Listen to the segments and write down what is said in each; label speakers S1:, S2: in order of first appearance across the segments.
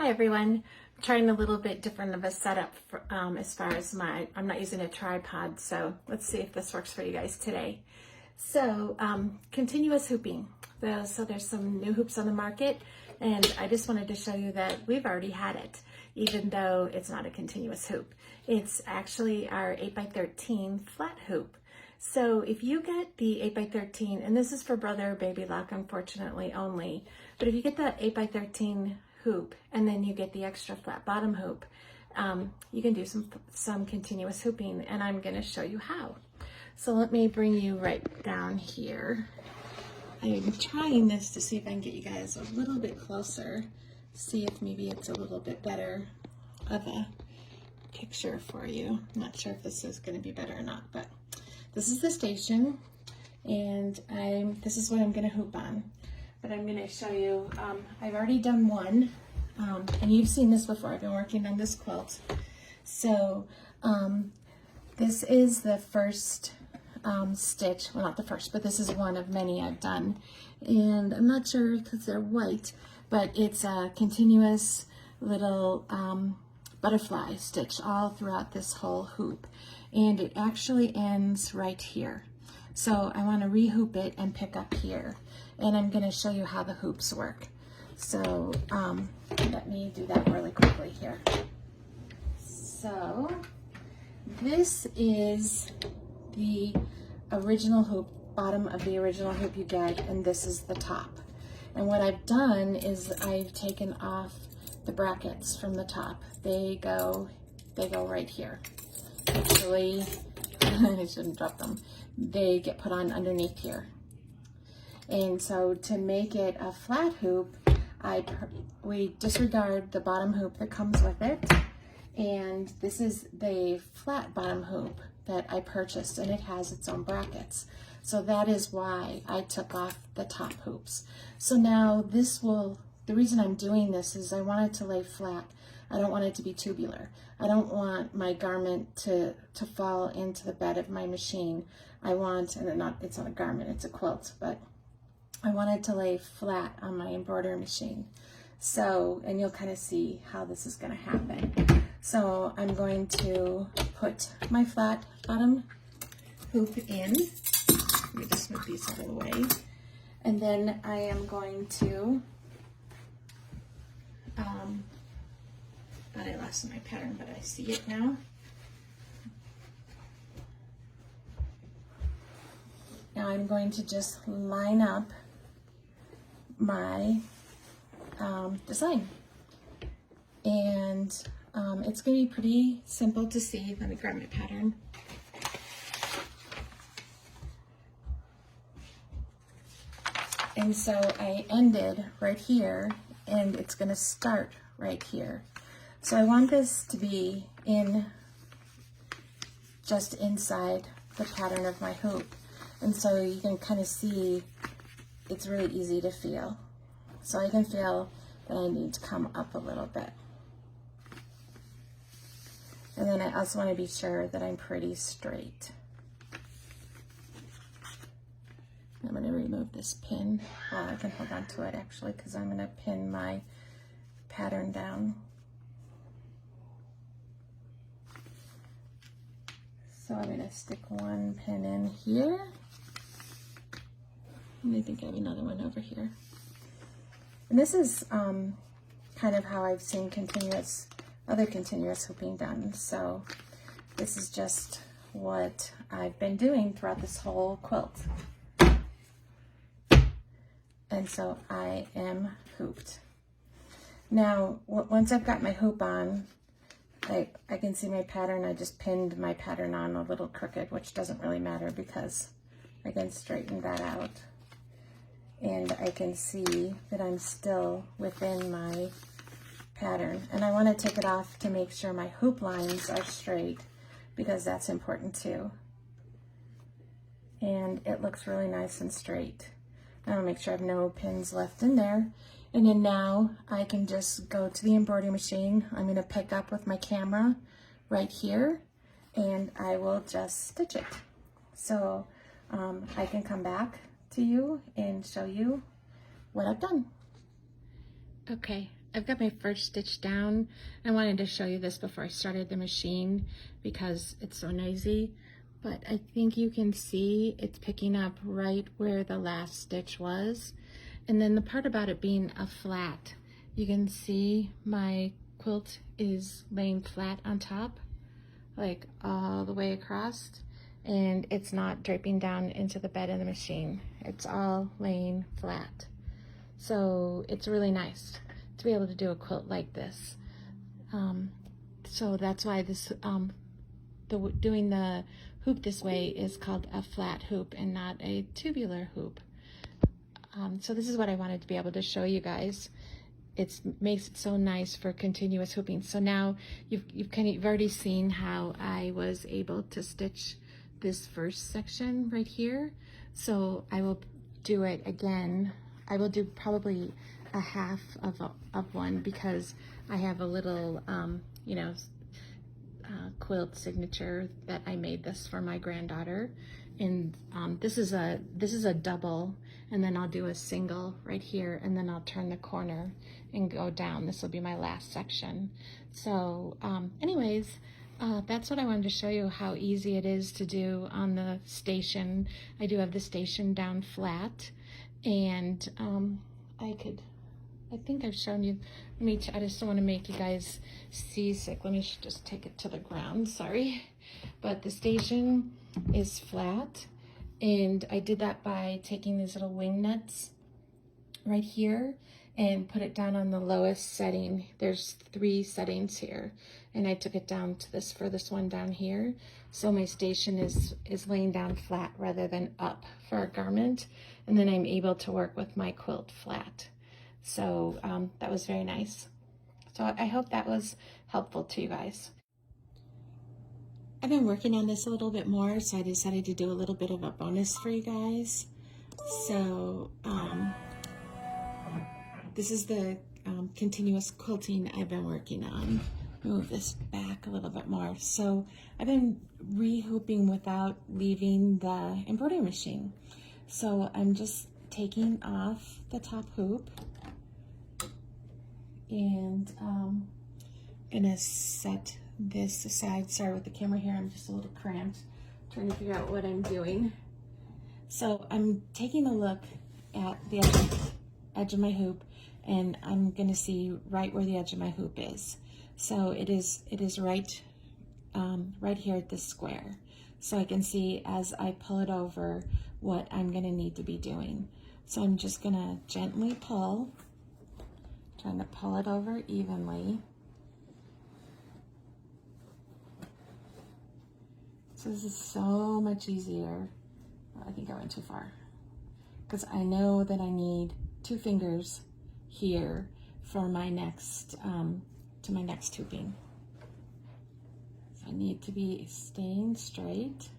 S1: Hi everyone. I'm trying a little bit different of a setup for, as far as I'm not using a tripod, so let's see if this works for you guys today. So continuous hooping. So there's some new hoops on the market, and I just wanted to show you that we've already had it, even though it's not a continuous hoop. It's actually our 8x13 flat hoop. So if you get the 8x13, and this is for brother baby lock unfortunately only, but if you get the 8x13 hoop and then you get the extra flat bottom hoop, you can do some continuous hooping, and I'm going to show you how. So let me bring you right down here. I'm trying this to see if I can get you guys a little bit closer, see if maybe it's a little bit better of a picture for you. I'm not sure if this is going to be better or not, but this is the station, and this is what I'm going to hoop on. But I'm going to show you, I've already done one, and you've seen this before. I've been working on this quilt. So this is the first stitch, well not the first, but this is one of many I've done. And I'm not sure because they're white, but it's a continuous little butterfly stitch all throughout this whole hoop. And it actually ends right here. So I want to rehoop it and pick up here. And I'm going to show you how the hoops work. So let me do that really quickly here. So this is the original hoop, bottom of the original hoop you get, and this is the top. And what I've done is I've taken off the brackets from the top. They go right here. Actually, I shouldn't drop them. They get put on underneath here. And so to make it a flat hoop, we disregard the bottom hoop that comes with it. And this is the flat bottom hoop that I purchased, and it has its own brackets. So that is why I took off the top hoops. So now the reason I'm doing this is I want it to lay flat. I don't want it to be tubular. I don't want my garment to fall into the bed of my machine. It's not a garment, it's a quilt, but I want it to lay flat on my embroidery machine. So, and you'll kind of see how this is going to happen. So I'm going to put my flat bottom hoop in. Let me just move these out of the way. And then I am going to, thought I lost my pattern, but I see it now. Now I'm going to just line up my design. And it's going to be pretty simple to see. Let me grab my pattern. And so I ended right here, and it's going to start right here. So I want this to be just inside the pattern of my hoop. And so you can kind of see it's really easy to feel. So I can feel that I need to come up a little bit. And then I also want to be sure that I'm pretty straight. I'm going to remove this pin. Well, I can hold on to it actually, because I'm going to pin my pattern down. So I'm going to stick one pin in here. And I think I have another one over here. And this is kind of how I've seen other continuous hooping done. So this is just what I've been doing throughout this whole quilt. And so I am hooped. Now, once I've got my hoop on, I can see my pattern. I just pinned my pattern on a little crooked, which doesn't really matter because I can straighten that out. And I can see that I'm still within my pattern. And I want to take it off to make sure my hoop lines are straight, because that's important too. And it looks really nice and straight. I want to make sure I have no pins left in there. And then now I can just go to the embroidery machine. I'm going to pick up with my camera right here, and I will just stitch it. So I can come back to you and show you what I've done. Okay, I've got my first stitch down. I wanted to show you this before I started the machine because it's so noisy, but I think you can see it's picking up right where the last stitch was. And then the part about it being a flat, you can see my quilt is laying flat on top, like all the way across, and it's not draping down into the bed of the machine. It's all laying flat. So it's really nice to be able to do a quilt like this. So that's why this doing the hoop this way is called a flat hoop and not a tubular hoop. So this is what I wanted to be able to show you guys. It makes it so nice for continuous hooping. So now you've already seen how I was able to stitch this first section right here. So I will do it again. I will do probably a half of one because I have a little, quilt signature that I made this for my granddaughter. And this is a double, and then I'll do a single right here, and then I'll turn the corner and go down. This will be my last section. So anyways, that's what I wanted to show you, how easy it is to do on the station. I do have the station down flat, and I think I've shown you. I just don't want to make you guys seasick. Let me just take it to the ground, sorry. But the station is flat, and I did that by taking these little wing nuts right here and put it down on the lowest setting. There's 3 settings here, and I took it down to this furthest one down here. So my station is laying down flat rather than up for a garment, and then I'm able to work with my quilt flat. So that was very nice. So I hope that was helpful to you guys. I've been working on this a little bit more, so I decided to do a little bit of a bonus for you guys. So this is the continuous quilting I've been working on. Move this back a little bit more. So I've been re-hooping without leaving the embroidery machine. So I'm just taking off the top hoop, and gonna set this aside. Sorry with the camera here, I'm just a little cramped trying to figure out what I'm doing. So I'm taking a look at the edge of my hoop, and I'm gonna see right where the edge of my hoop is. So it is right here at this square. So I can see as I pull it over what I'm gonna need to be doing. So I'm just gonna gently pull, trying to pull it over evenly. So this is so much easier. I think I went too far, because I know that I need 2 fingers here for my next, to my next hooping. So I need to be staying straight.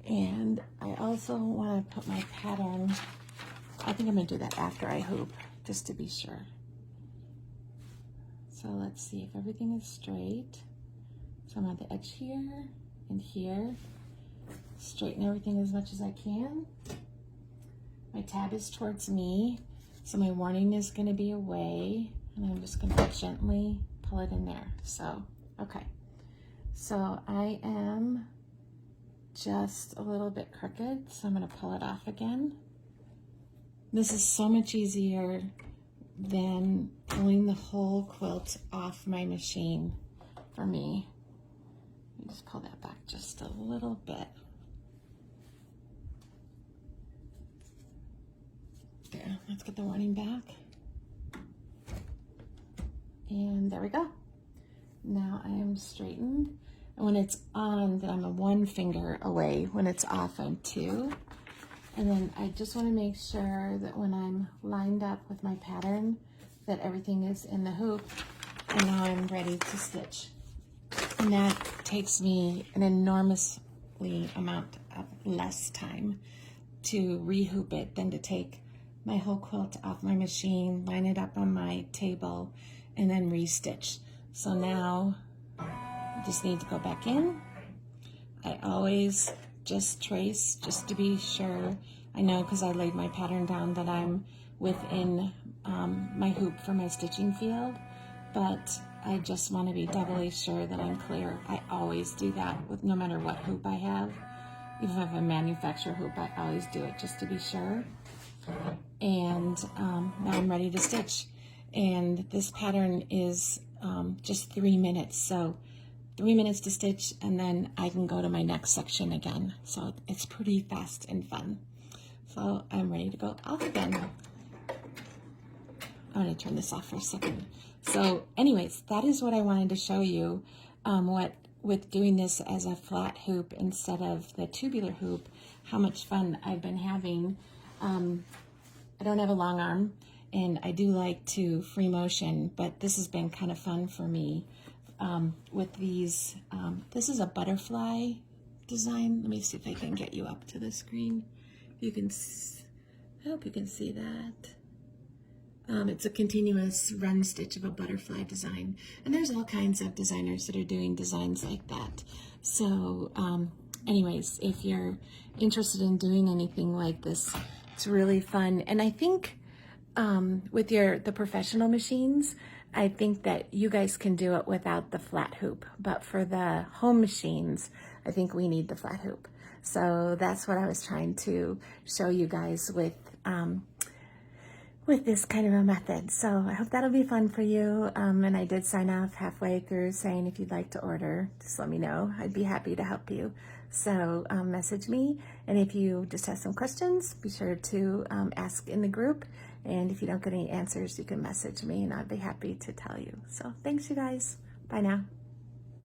S1: And I also want to put my pattern, I think I'm gonna do that after I hoop, just to be sure. So let's see if everything is straight. So I'm at the edge here and here. Straighten everything as much as I can. My tab is towards me, so my warning is gonna be away, and I'm just gonna gently pull it in there. So, okay. So I am just a little bit crooked, so I'm gonna pull it off again. This is so much easier than pulling the whole quilt off my machine for me. Let me just pull that back just a little bit. There, let's get the warning back. And there we go. Now I am straightened. And when it's on, then I'm a 1 finger away. When it's off, I'm 2. And then I just want to make sure that when I'm lined up with my pattern, that everything is in the hoop, and now I'm ready to stitch. And that takes me an enormously amount of less time to re-hoop it than to take my whole quilt off my machine, line it up on my table, and then re-stitch. So now I just need to go back in. I always just trace, just to be sure I know because I laid my pattern down that I'm within my hoop for my stitching field, but I just want to be doubly sure that I'm clear. I always do that with no matter what hoop I have. Even if I have a manufacturer hoop, I always do it just to be sure. And now I'm ready to stitch. And this pattern is just 3 minutes. So 3 minutes to stitch, and then I can go to my next section again. So it's pretty fast and fun. So I'm ready to go off again. I'm going to turn this off for a second. So anyways, that is what I wanted to show you, with doing this as a flat hoop instead of the tubular hoop, how much fun I've been having. I don't have a long arm, and I do like to free motion, but this has been kind of fun for me with these. This is a butterfly design. Let me see if I can get you up to the screen. You can, I hope you can see that. It's a continuous run stitch of a butterfly design. And there's all kinds of designers that are doing designs like that. So anyways, if you're interested in doing anything like this, it's really fun. And I think with the professional machines, I think that you guys can do it without the flat hoop. But for the home machines, I think we need the flat hoop. So that's what I was trying to show you guys with this kind of a method. So I hope that'll be fun for you. And I did sign off halfway through saying if you'd like to order, just let me know. I'd be happy to help you. So message me. And if you just have some questions, be sure to ask in the group. And if you don't get any answers, you can message me and I'd be happy to tell you. So thanks, you guys. Bye now.